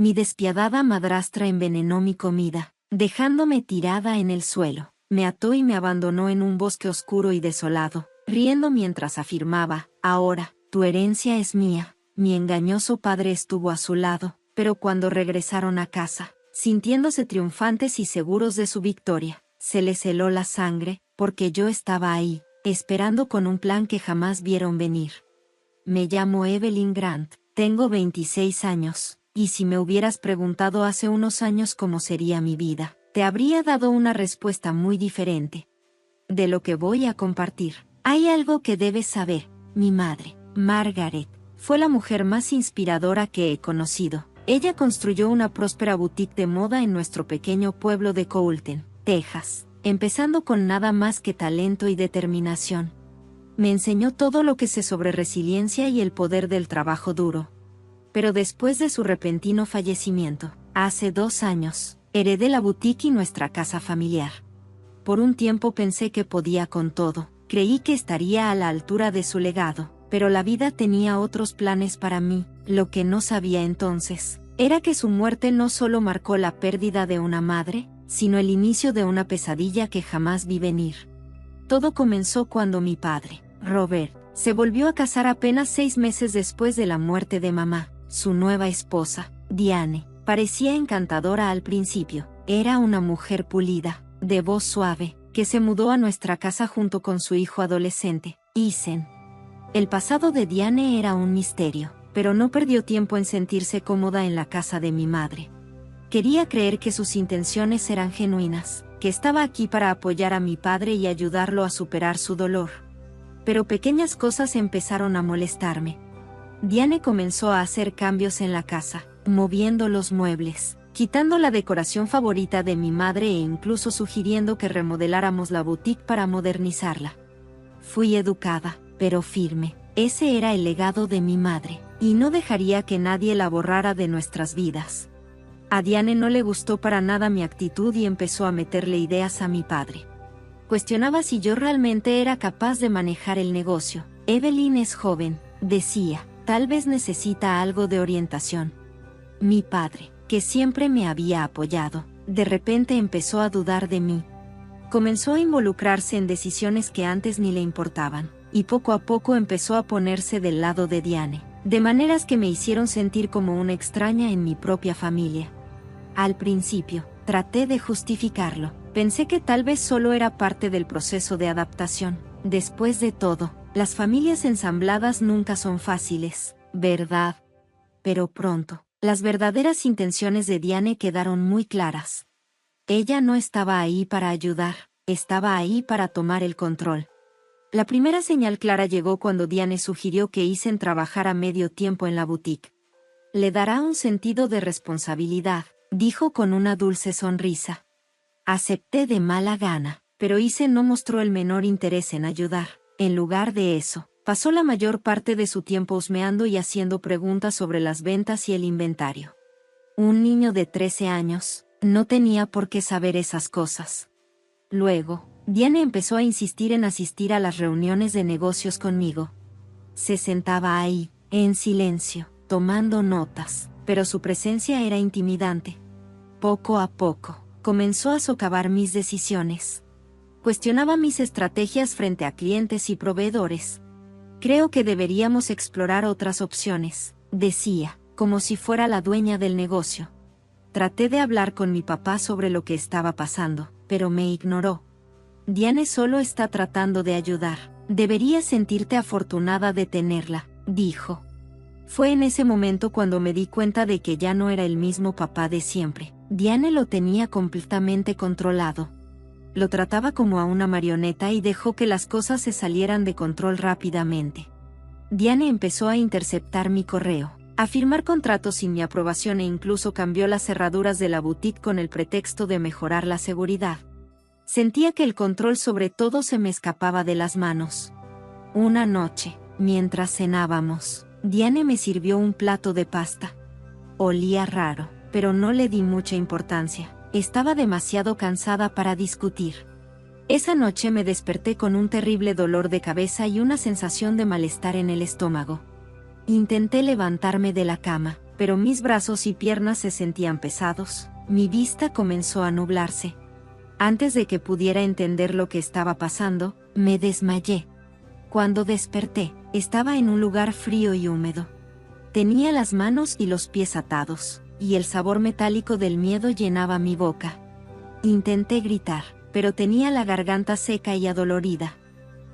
Mi despiadada madrastra envenenó mi comida, dejándome tirada en el suelo. Me ató y me abandonó en un bosque oscuro y desolado, riendo mientras afirmaba: ahora, tu herencia es mía. Mi engañoso padre estuvo a su lado, pero cuando regresaron a casa, sintiéndose triunfantes y seguros de su victoria, se les heló la sangre, porque yo estaba ahí, esperando con un plan que jamás vieron venir. Me llamo Evelyn Grant, tengo 26 años, y si me hubieras preguntado hace unos años cómo sería mi vida, te habría dado una respuesta muy diferente. De lo que voy a compartir, hay algo que debes saber. Mi madre, Margaret, fue la mujer más inspiradora que he conocido. Ella construyó una próspera boutique de moda en nuestro pequeño pueblo de Colton, Texas, empezando con nada más que talento y determinación. Me enseñó todo lo que sé sobre resiliencia y el poder del trabajo duro. Pero después de su repentino fallecimiento, hace 2 años, heredé la boutique y nuestra casa familiar. Por un tiempo pensé que podía con todo, creí que estaría a la altura de su legado, pero la vida tenía otros planes para mí. Lo que no sabía entonces, era que su muerte no solo marcó la pérdida de una madre, sino el inicio de una pesadilla que jamás vi venir. Todo comenzó cuando mi padre, Robert, se volvió a casar apenas 6 meses después de la muerte de mamá. Su nueva esposa, Diane, parecía encantadora al principio. Era una mujer pulida, de voz suave, que se mudó a nuestra casa junto con su hijo adolescente, Ethan. El pasado de Diane era un misterio, pero no perdió tiempo en sentirse cómoda en la casa de mi madre. Quería creer que sus intenciones eran genuinas, que estaba aquí para apoyar a mi padre y ayudarlo a superar su dolor. Pero pequeñas cosas empezaron a molestarme. Diane comenzó a hacer cambios en la casa, moviendo los muebles, quitando la decoración favorita de mi madre e incluso sugiriendo que remodeláramos la boutique para modernizarla. Fui educada, pero firme. Ese era el legado de mi madre, y no dejaría que nadie la borrara de nuestras vidas. A Diane no le gustó para nada mi actitud y empezó a meterle ideas a mi padre. Cuestionaba si yo realmente era capaz de manejar el negocio. Evelyn es joven, decía, tal vez necesita algo de orientación. Mi padre, que siempre me había apoyado, de repente empezó a dudar de mí. Comenzó a involucrarse en decisiones que antes ni le importaban, y poco a poco empezó a ponerse del lado de Diane, de maneras que me hicieron sentir como una extraña en mi propia familia. Al principio, traté de justificarlo. Pensé que tal vez solo era parte del proceso de adaptación. Después de todo, las familias ensambladas nunca son fáciles, ¿verdad? Pero pronto, las verdaderas intenciones de Diane quedaron muy claras. Ella no estaba ahí para ayudar, estaba ahí para tomar el control. La primera señal clara llegó cuando Diane sugirió que Ethan trabajara medio tiempo en la boutique. Le dará un sentido de responsabilidad, dijo con una dulce sonrisa. Acepté de mala gana, pero Ethan no mostró el menor interés en ayudar. En lugar de eso, pasó la mayor parte de su tiempo husmeando y haciendo preguntas sobre las ventas y el inventario. Un niño de 13 años no tenía por qué saber esas cosas. Luego, Diane empezó a insistir en asistir a las reuniones de negocios conmigo. Se sentaba ahí, en silencio, tomando notas, pero su presencia era intimidante. Poco a poco, comenzó a socavar mis decisiones. Cuestionaba mis estrategias frente a clientes y proveedores. Creo que deberíamos explorar otras opciones, decía, como si fuera la dueña del negocio. Traté de hablar con mi papá sobre lo que estaba pasando, pero me ignoró. Diane solo está tratando de ayudar. Deberías sentirte afortunada de tenerla, dijo. Fue en ese momento cuando me di cuenta de que ya no era el mismo papá de siempre. Diane lo tenía completamente controlado. Lo trataba como a una marioneta y dejó que las cosas se salieran de control rápidamente. Diane empezó a interceptar mi correo, a firmar contratos sin mi aprobación e incluso cambió las cerraduras de la boutique con el pretexto de mejorar la seguridad. Sentía que el control sobre todo se me escapaba de las manos. Una noche, mientras cenábamos, Diane me sirvió un plato de pasta. Olía raro, pero no le di mucha importancia. Estaba demasiado cansada para discutir. Esa noche me desperté con un terrible dolor de cabeza y una sensación de malestar en el estómago. Intenté levantarme de la cama, pero mis brazos y piernas se sentían pesados. Mi vista comenzó a nublarse. Antes de que pudiera entender lo que estaba pasando, me desmayé. Cuando desperté, estaba en un lugar frío y húmedo. Tenía las manos y los pies atados, y el sabor metálico del miedo llenaba mi boca. Intenté gritar, pero tenía la garganta seca y adolorida.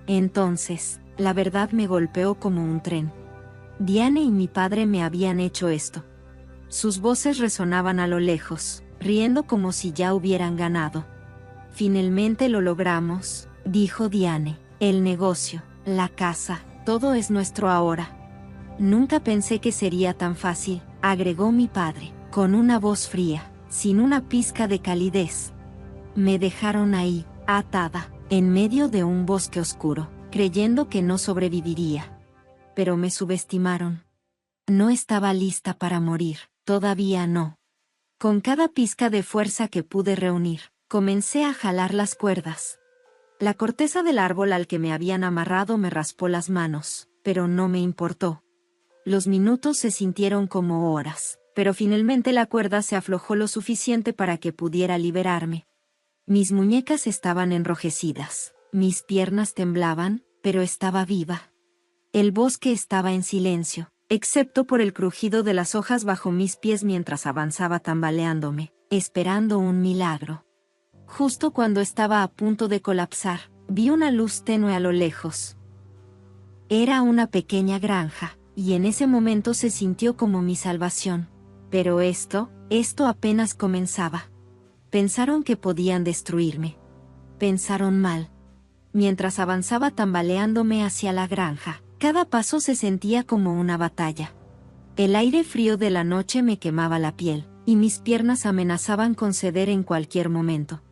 Entonces, la verdad me golpeó como un tren. Diane y mi padre me habían hecho esto. Sus voces resonaban a lo lejos, riendo como si ya hubieran ganado. Finalmente lo logramos, dijo Diane. El negocio, la casa, todo es nuestro ahora. Nunca pensé que sería tan fácil, agregó mi padre, con una voz fría, sin una pizca de calidez. Me dejaron ahí, atada, en medio de un bosque oscuro, creyendo que no sobreviviría. Pero me subestimaron. No estaba lista para morir, todavía no. Con cada pizca de fuerza que pude reunir, comencé a jalar las cuerdas. La corteza del árbol al que me habían amarrado me raspó las manos, pero no me importó. Los minutos se sintieron como horas, pero finalmente la cuerda se aflojó lo suficiente para que pudiera liberarme. Mis muñecas estaban enrojecidas, mis piernas temblaban, pero estaba viva. El bosque estaba en silencio, excepto por el crujido de las hojas bajo mis pies mientras avanzaba tambaleándome, esperando un milagro. Justo cuando estaba a punto de colapsar, vi una luz tenue a lo lejos. Era una pequeña granja, y en ese momento se sintió como mi salvación. Pero esto apenas comenzaba. Pensaron que podían destruirme. Pensaron mal. Mientras avanzaba tambaleándome hacia la granja, cada paso se sentía como una batalla. El aire frío de la noche me quemaba la piel, y mis piernas amenazaban con ceder en cualquier momento.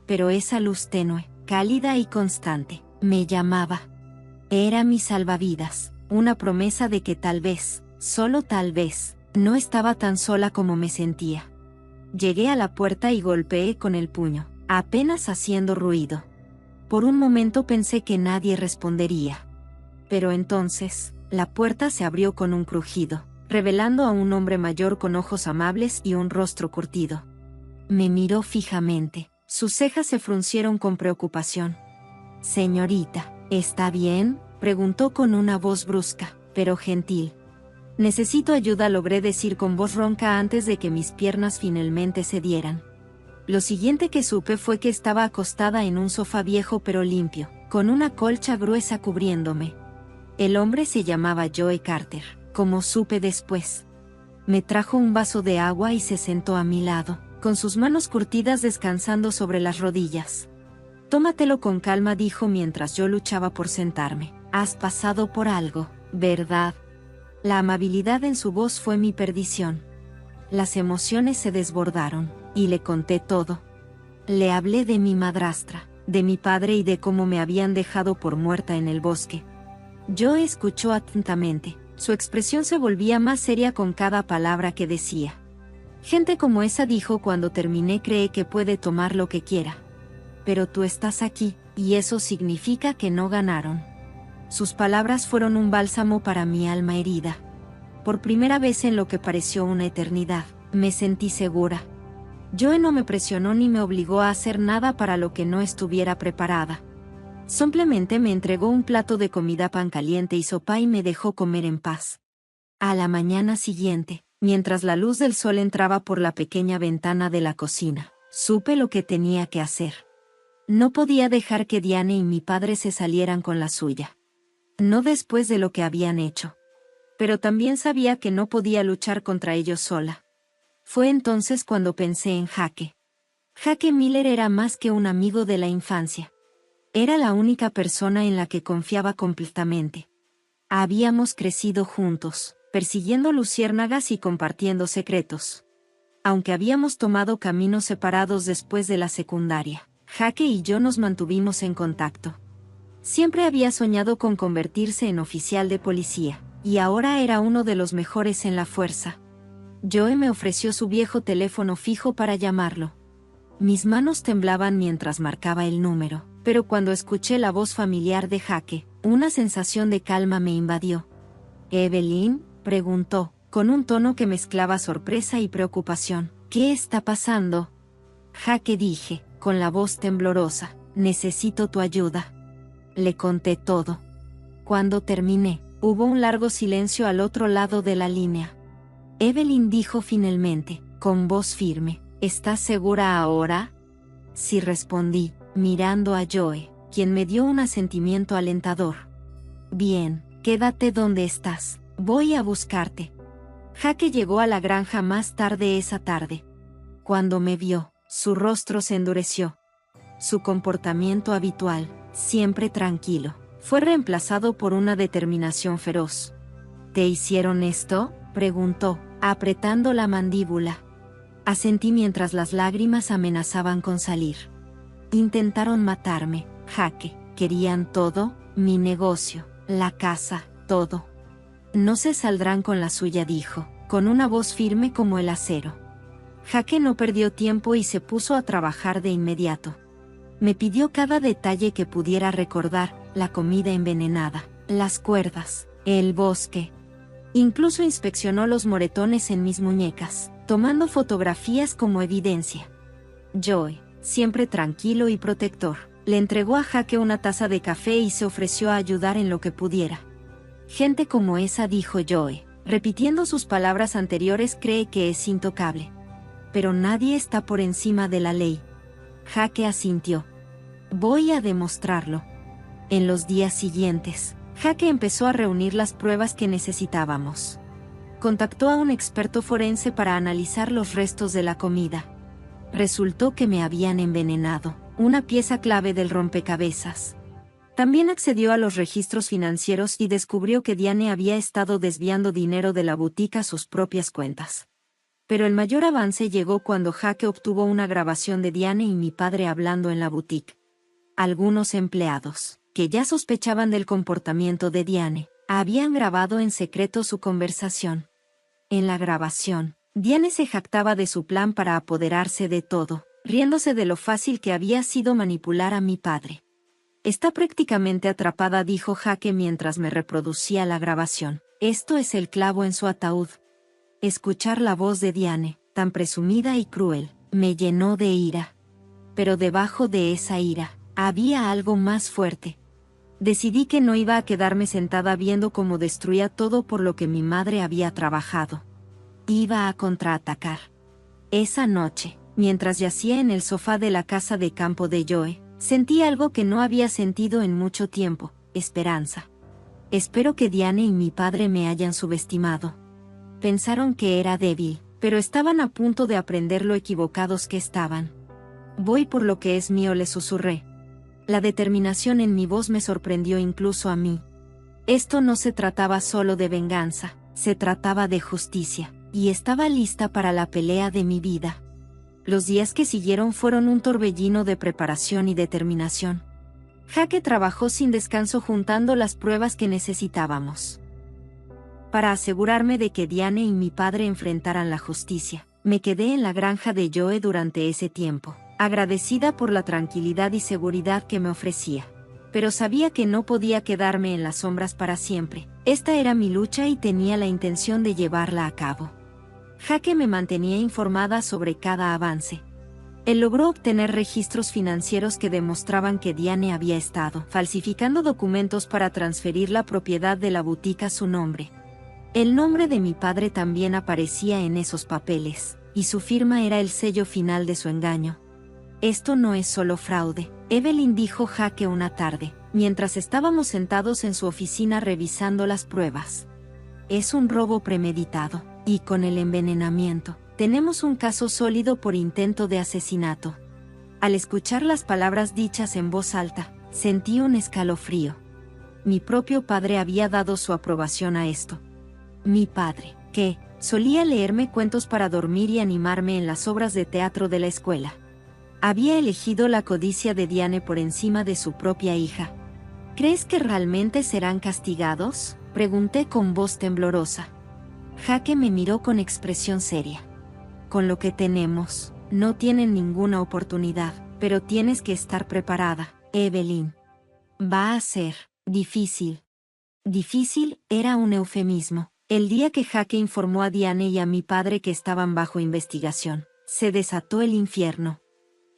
Pero esa luz tenue, cálida y constante, me llamaba. Era mi salvavidas, una promesa de que tal vez, solo tal vez, no estaba tan sola como me sentía. Llegué a la puerta y golpeé con el puño, apenas haciendo ruido. Por un momento pensé que nadie respondería. Pero entonces, la puerta se abrió con un crujido, revelando a un hombre mayor con ojos amables y un rostro curtido. Me miró fijamente, sus cejas se fruncieron con preocupación. «Señorita, ¿está bien?», preguntó con una voz brusca, pero gentil. «Necesito ayuda», logré decir con voz ronca antes de que mis piernas finalmente cedieran. Lo siguiente que supe fue que estaba acostada en un sofá viejo pero limpio, con una colcha gruesa cubriéndome. El hombre se llamaba Joe Carter, como supe después. Me trajo un vaso de agua y se sentó a mi lado, con sus manos curtidas descansando sobre las rodillas. «Tómatelo con calma», dijo mientras yo luchaba por sentarme. «Has pasado por algo, ¿verdad?». La amabilidad en su voz fue mi perdición. Las emociones se desbordaron, y le conté todo. Le hablé de mi madrastra, de mi padre y de cómo me habían dejado por muerta en el bosque. Joe escuchó atentamente, su expresión se volvía más seria con cada palabra que decía. «Gente como esa», dijo cuando terminé, «cree que puede tomar lo que quiera. Pero tú estás aquí, y eso significa que no ganaron». Sus palabras fueron un bálsamo para mi alma herida. Por primera vez en lo que pareció una eternidad, me sentí segura. Joe no me presionó ni me obligó a hacer nada para lo que no estuviera preparada. Simplemente me entregó un plato de comida, pan caliente y sopa, y me dejó comer en paz. A la mañana siguiente, mientras la luz del sol entraba por la pequeña ventana de la cocina, supe lo que tenía que hacer. No podía dejar que Diane y mi padre se salieran con la suya. No después de lo que habían hecho. Pero también sabía que no podía luchar contra ellos sola. Fue entonces cuando pensé en Jake. Jake Miller era más que un amigo de la infancia. Era la única persona en la que confiaba completamente. Habíamos crecido juntos, persiguiendo luciérnagas y compartiendo secretos. Aunque habíamos tomado caminos separados después de la secundaria, Jake y yo nos mantuvimos en contacto. Siempre había soñado con convertirse en oficial de policía, y ahora era uno de los mejores en la fuerza. Joe me ofreció su viejo teléfono fijo para llamarlo. Mis manos temblaban mientras marcaba el número, pero cuando escuché la voz familiar de Jake, una sensación de calma me invadió. «¿Evelyn?», preguntó, con un tono que mezclaba sorpresa y preocupación. ¿Qué está pasando? Jaque, dije, con la voz temblorosa. Necesito tu ayuda. Le conté todo. Cuando terminé, hubo un largo silencio al otro lado de la línea. Evelyn dijo finalmente, con voz firme, ¿estás segura ahora? Sí, respondí, mirando a Joe, quien me dio un asentimiento alentador. Bien, quédate donde estás. Voy a buscarte. Jaque llegó a la granja más tarde esa tarde. Cuando me vio, su rostro se endureció. Su comportamiento habitual, siempre tranquilo, fue reemplazado por una determinación feroz. ¿Te hicieron esto?, preguntó, apretando la mandíbula. Asentí mientras las lágrimas amenazaban con salir. Intentaron matarme, Jaque. Querían todo, mi negocio, la casa, todo. No se saldrán con la suya, dijo, con una voz firme como el acero. Jaque no perdió tiempo y se puso a trabajar de inmediato. Me pidió cada detalle que pudiera recordar, la comida envenenada, las cuerdas, el bosque. Incluso inspeccionó los moretones en mis muñecas, tomando fotografías como evidencia. Joe, siempre tranquilo y protector, le entregó a Jaque una taza de café y se ofreció a ayudar en lo que pudiera. Gente como esa, dijo Joe, repitiendo sus palabras anteriores, cree que es intocable. Pero nadie está por encima de la ley. Jaque asintió. Voy a demostrarlo. En los días siguientes, Jaque empezó a reunir las pruebas que necesitábamos. Contactó a un experto forense para analizar los restos de la comida. Resultó que me habían envenenado, una pieza clave del rompecabezas. También accedió a los registros financieros y descubrió que Diane había estado desviando dinero de la boutique a sus propias cuentas. Pero el mayor avance llegó cuando Jaque obtuvo una grabación de Diane y mi padre hablando en la boutique. Algunos empleados, que ya sospechaban del comportamiento de Diane, habían grabado en secreto su conversación. En la grabación, Diane se jactaba de su plan para apoderarse de todo, riéndose de lo fácil que había sido manipular a mi padre. Está prácticamente atrapada, dijo Jaque mientras me reproducía la grabación. Esto es el clavo en su ataúd. Escuchar la voz de Diane, tan presumida y cruel, me llenó de ira. Pero debajo de esa ira, había algo más fuerte. Decidí que no iba a quedarme sentada viendo cómo destruía todo por lo que mi madre había trabajado. Iba a contraatacar. Esa noche, mientras yacía en el sofá de la casa de campo de Joe, sentí algo que no había sentido en mucho tiempo, esperanza. Espero que Diane y mi padre me hayan subestimado. Pensaron que era débil, pero estaban a punto de aprender lo equivocados que estaban. Voy por lo que es mío, le susurré. La determinación en mi voz me sorprendió incluso a mí. Esto no se trataba solo de venganza, se trataba de justicia, y estaba lista para la pelea de mi vida. Los días que siguieron fueron un torbellino de preparación y determinación. Jaque trabajó sin descanso juntando las pruebas que necesitábamos. Para asegurarme de que Diane y mi padre enfrentaran la justicia, me quedé en la granja de Joe durante ese tiempo, agradecida por la tranquilidad y seguridad que me ofrecía. Pero sabía que no podía quedarme en las sombras para siempre. Esta era mi lucha y tenía la intención de llevarla a cabo. Jaque me mantenía informada sobre cada avance. Él logró obtener registros financieros que demostraban que Diane había estado falsificando documentos para transferir la propiedad de la boutique a su nombre. El nombre de mi padre también aparecía en esos papeles, y su firma era el sello final de su engaño. Esto no es solo fraude, Evelyn, dijo Jaque una tarde, mientras estábamos sentados en su oficina revisando las pruebas. Es un robo premeditado, y con el envenenamiento, tenemos un caso sólido por intento de asesinato. Al escuchar las palabras dichas en voz alta, sentí un escalofrío. Mi propio padre había dado su aprobación a esto. Mi padre, que solía leerme cuentos para dormir y animarme en las obras de teatro de la escuela, había elegido la codicia de Diane por encima de su propia hija. ¿Crees que realmente serán castigados?, pregunté con voz temblorosa. Jaque me miró con expresión seria. Con lo que tenemos, no tienen ninguna oportunidad, pero tienes que estar preparada, Evelyn. Va a ser difícil. Difícil era un eufemismo. El día que Jake informó a Diane y a mi padre que estaban bajo investigación, se desató el infierno.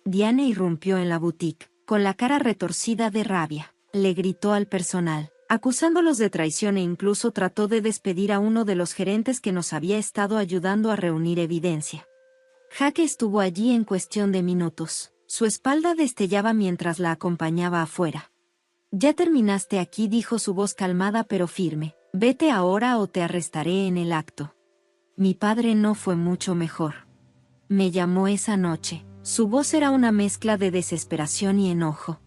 Diane irrumpió en la boutique, con la cara retorcida de rabia. Le gritó al personal, acusándolos de traición e incluso trató de despedir a uno de los gerentes que nos había estado ayudando a reunir evidencia. Jake estuvo allí en cuestión de minutos. Su espalda destellaba mientras la acompañaba afuera. «Ya terminaste aquí», dijo su voz calmada pero firme. «Vete ahora o te arrestaré en el acto». Mi padre no fue mucho mejor. Me llamó esa noche. Su voz era una mezcla de desesperación y enojo.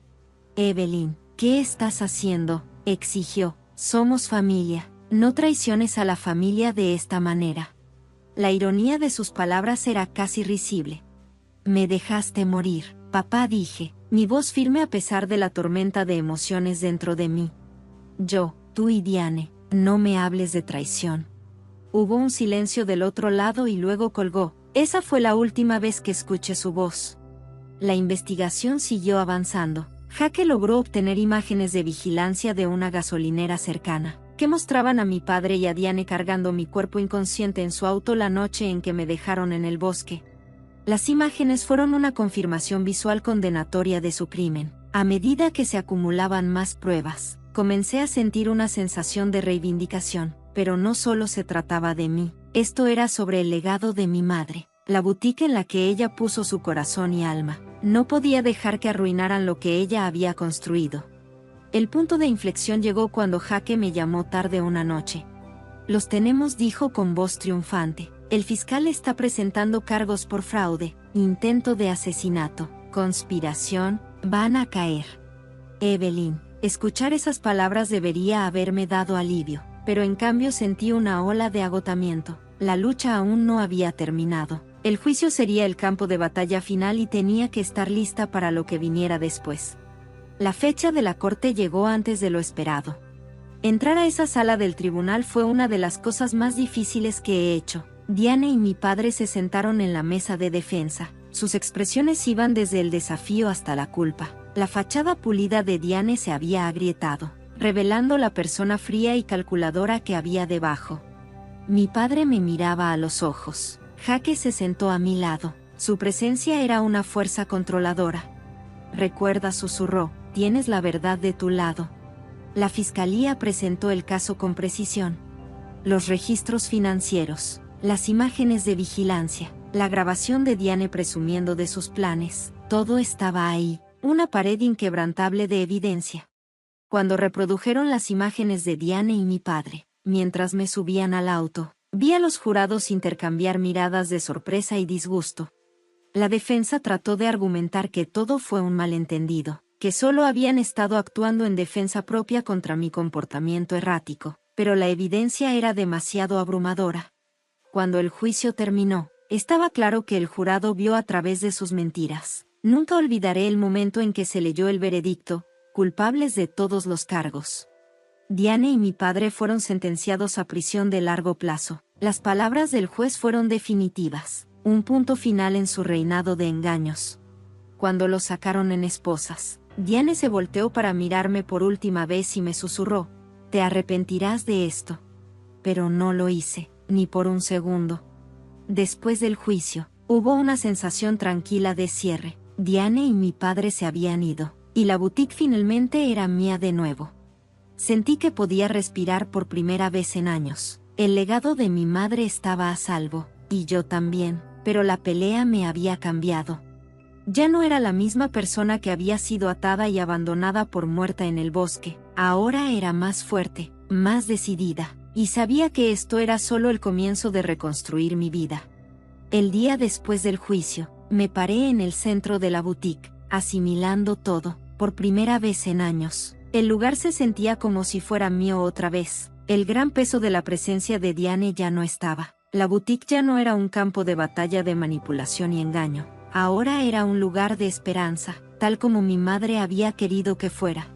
«Evelyn, ¿qué estás haciendo?», exigió. «Somos familia. No traiciones a la familia de esta manera». La ironía de sus palabras era casi risible. «Me dejaste morir, papá», dije, mi voz firme a pesar de la tormenta de emociones dentro de mí. «Yo, tú y Diane, no me hables de traición». Hubo un silencio del otro lado y luego colgó. Esa fue la última vez que escuché su voz. La investigación siguió avanzando. Jake logró obtener imágenes de vigilancia de una gasolinera cercana, que mostraban a mi padre y a Diane cargando mi cuerpo inconsciente en su auto la noche en que me dejaron en el bosque. Las imágenes fueron una confirmación visual condenatoria de su crimen. A medida que se acumulaban más pruebas, comencé a sentir una sensación de reivindicación, pero no solo se trataba de mí. Esto era sobre el legado de mi madre, la boutique en la que ella puso su corazón y alma. No podía dejar que arruinaran lo que ella había construido. El punto de inflexión llegó cuando Jake me llamó tarde una noche. «Los tenemos», dijo con voz triunfante. «El fiscal está presentando cargos por fraude, intento de asesinato, conspiración, van a caer». Evelyn, escuchar esas palabras debería haberme dado alivio, pero en cambio sentí una ola de agotamiento. La lucha aún no había terminado. El juicio sería el campo de batalla final y tenía que estar lista para lo que viniera después. La fecha de la corte llegó antes de lo esperado. Entrar a esa sala del tribunal fue una de las cosas más difíciles que he hecho. Diane y mi padre se sentaron en la mesa de defensa. Sus expresiones iban desde el desafío hasta la culpa. La fachada pulida de Diane se había agrietado, revelando la persona fría y calculadora que había debajo. Mi padre me miraba a los ojos. Jake se sentó a mi lado. Su presencia era una fuerza controladora. «Recuerda», susurró, «tienes la verdad de tu lado». La fiscalía presentó el caso con precisión. Los registros financieros, las imágenes de vigilancia, la grabación de Diane presumiendo de sus planes, todo estaba ahí, una pared inquebrantable de evidencia. Cuando reprodujeron las imágenes de Diane y mi padre, mientras me subían al auto, vi a los jurados intercambiar miradas de sorpresa y disgusto. La defensa trató de argumentar que todo fue un malentendido, que solo habían estado actuando en defensa propia contra mi comportamiento errático, pero la evidencia era demasiado abrumadora. Cuando el juicio terminó, estaba claro que el jurado vio a través de sus mentiras. Nunca olvidaré el momento en que se leyó el veredicto, culpables de todos los cargos. Diane y mi padre fueron sentenciados a prisión de largo plazo. Las palabras del juez fueron definitivas, un punto final en su reinado de engaños. Cuando los sacaron en esposas, Diane se volteó para mirarme por última vez y me susurró: «Te arrepentirás de esto». Pero no lo hice, ni por un segundo. Después del juicio, hubo una sensación tranquila de cierre. Diane y mi padre se habían ido, y la boutique finalmente era mía de nuevo. Sentí que podía respirar por primera vez en años. El legado de mi madre estaba a salvo, y yo también, pero la pelea me había cambiado. Ya no era la misma persona que había sido atada y abandonada por muerta en el bosque. Ahora era más fuerte, más decidida, y sabía que esto era solo el comienzo de reconstruir mi vida. El día después del juicio, me paré en el centro de la boutique, asimilando todo, por primera vez en años. El lugar se sentía como si fuera mío otra vez. El gran peso de la presencia de Diane ya no estaba. La boutique ya no era un campo de batalla de manipulación y engaño. Ahora era un lugar de esperanza, tal como mi madre había querido que fuera.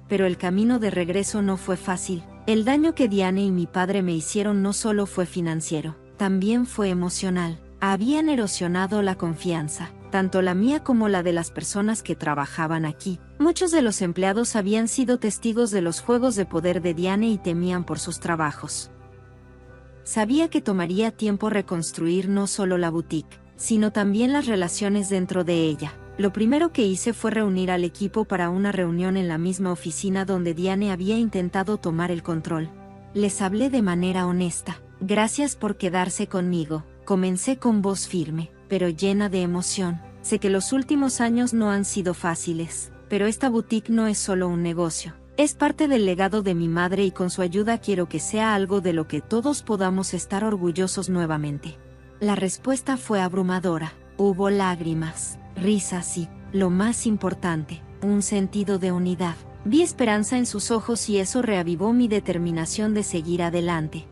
Pero el camino de regreso no fue fácil. El daño que Diane y mi padre me hicieron no solo fue financiero, también fue emocional. Habían erosionado la confianza, tanto la mía como la de las personas que trabajaban aquí. Muchos de los empleados habían sido testigos de los juegos de poder de Diane y temían por sus trabajos. Sabía que tomaría tiempo reconstruir no solo la boutique, sino también las relaciones dentro de ella. Lo primero que hice fue reunir al equipo para una reunión en la misma oficina donde Diane había intentado tomar el control. Les hablé de manera honesta. Gracias por quedarse conmigo. Comencé con voz firme, pero llena de emoción. Sé que los últimos años no han sido fáciles, pero esta boutique no es solo un negocio. Es parte del legado de mi madre y con su ayuda quiero que sea algo de lo que todos podamos estar orgullosos nuevamente. La respuesta fue abrumadora. Hubo lágrimas, risas y, lo más importante, un sentido de unidad. Vi esperanza en sus ojos y eso reavivó mi determinación de seguir adelante.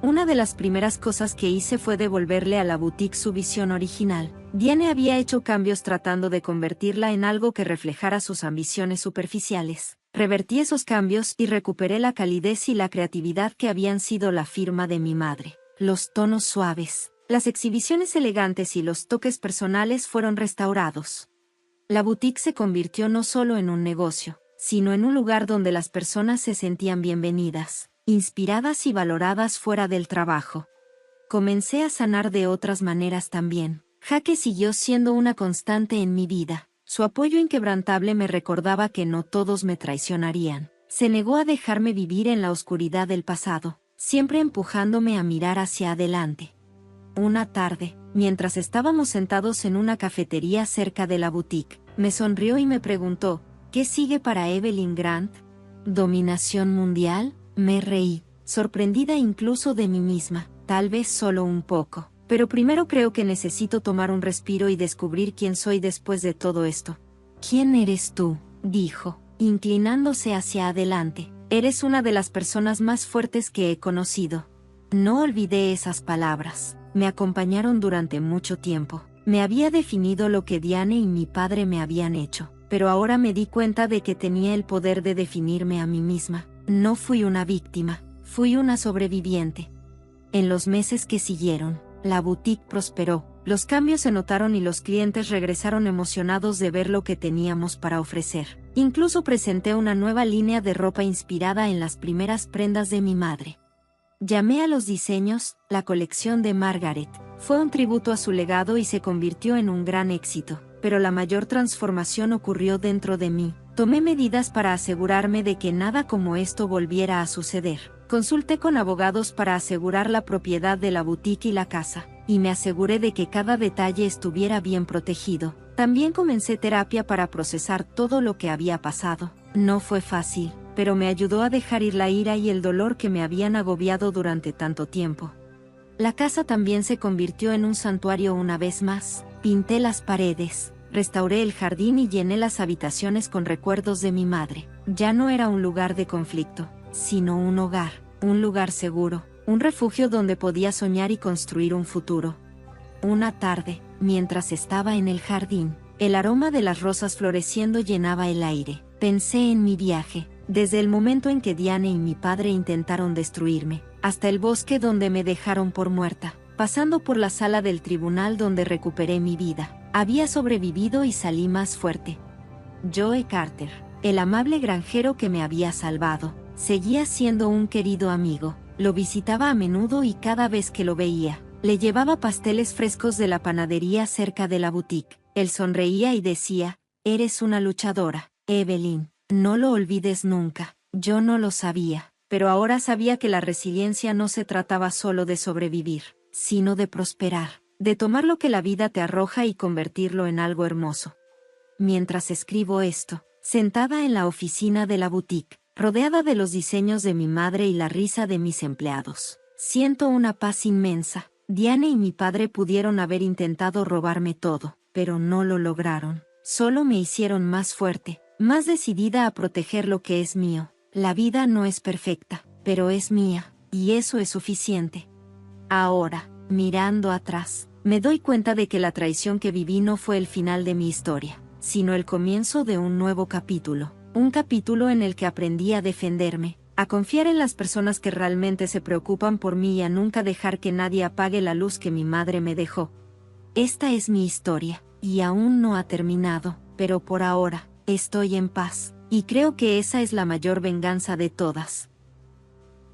Una de las primeras cosas que hice fue devolverle a la boutique su visión original. Diane había hecho cambios tratando de convertirla en algo que reflejara sus ambiciones superficiales. Revertí esos cambios y recuperé la calidez y la creatividad que habían sido la firma de mi madre. Los tonos suaves, las exhibiciones elegantes y los toques personales fueron restaurados. La boutique se convirtió no solo en un negocio, sino en un lugar donde las personas se sentían bienvenidas, inspiradas y valoradas fuera del trabajo. Comencé a sanar de otras maneras también. Jaque siguió siendo una constante en mi vida. Su apoyo inquebrantable me recordaba que no todos me traicionarían. Se negó a dejarme vivir en la oscuridad del pasado, siempre empujándome a mirar hacia adelante. Una tarde, mientras estábamos sentados en una cafetería cerca de la boutique, me sonrió y me preguntó, ¿qué sigue para Evelyn Grant? ¿Dominación mundial? Me reí, sorprendida incluso de mí misma, tal vez solo un poco. Pero primero creo que necesito tomar un respiro y descubrir quién soy después de todo esto. ¿Quién eres tú?, dijo, inclinándose hacia adelante. Eres una de las personas más fuertes que he conocido. No olvidé esas palabras. Me acompañaron durante mucho tiempo. Me había definido lo que Diane y mi padre me habían hecho, pero ahora me di cuenta de que tenía el poder de definirme a mí misma. No fui una víctima, fui una sobreviviente. En los meses que siguieron, la boutique prosperó, los cambios se notaron y los clientes regresaron emocionados de ver lo que teníamos para ofrecer. Incluso presenté una nueva línea de ropa inspirada en las primeras prendas de mi madre. Llamé a los diseños, la colección de Margaret. Fue un tributo a su legado y se convirtió en un gran éxito, pero la mayor transformación ocurrió dentro de mí. Tomé medidas para asegurarme de que nada como esto volviera a suceder. Consulté con abogados para asegurar la propiedad de la boutique y la casa, y me aseguré de que cada detalle estuviera bien protegido. También comencé terapia para procesar todo lo que había pasado. No fue fácil, pero me ayudó a dejar ir la ira y el dolor que me habían agobiado durante tanto tiempo. La casa también se convirtió en un santuario una vez más. Pinté las paredes, restauré el jardín y llené las habitaciones con recuerdos de mi madre. Ya no era un lugar de conflicto, sino un hogar, un lugar seguro, un refugio donde podía soñar y construir un futuro. Una tarde, mientras estaba en el jardín, el aroma de las rosas floreciendo llenaba el aire. Pensé en mi viaje, desde el momento en que Diane y mi padre intentaron destruirme, hasta el bosque donde me dejaron por muerta, pasando por la sala del tribunal donde recuperé mi vida. Había sobrevivido y salí más fuerte. Joe Carter, el amable granjero que me había salvado, seguía siendo un querido amigo. Lo visitaba a menudo y cada vez que lo veía, le llevaba pasteles frescos de la panadería cerca de la boutique. Él sonreía y decía, «Eres una luchadora, Evelyn, no lo olvides nunca». Yo no lo sabía, pero ahora sabía que la resiliencia no se trataba solo de sobrevivir, sino de prosperar, de tomar lo que la vida te arroja y convertirlo en algo hermoso. Mientras escribo esto, sentada en la oficina de la boutique, rodeada de los diseños de mi madre y la risa de mis empleados, siento una paz inmensa. Diane y mi padre pudieron haber intentado robarme todo, pero no lo lograron. Solo me hicieron más fuerte, más decidida a proteger lo que es mío. La vida no es perfecta, pero es mía, y eso es suficiente. Ahora, mirando atrás, me doy cuenta de que la traición que viví no fue el final de mi historia, sino el comienzo de un nuevo capítulo. Un capítulo en el que aprendí a defenderme, a confiar en las personas que realmente se preocupan por mí y a nunca dejar que nadie apague la luz que mi madre me dejó. Esta es mi historia, y aún no ha terminado, pero por ahora, estoy en paz, y creo que esa es la mayor venganza de todas.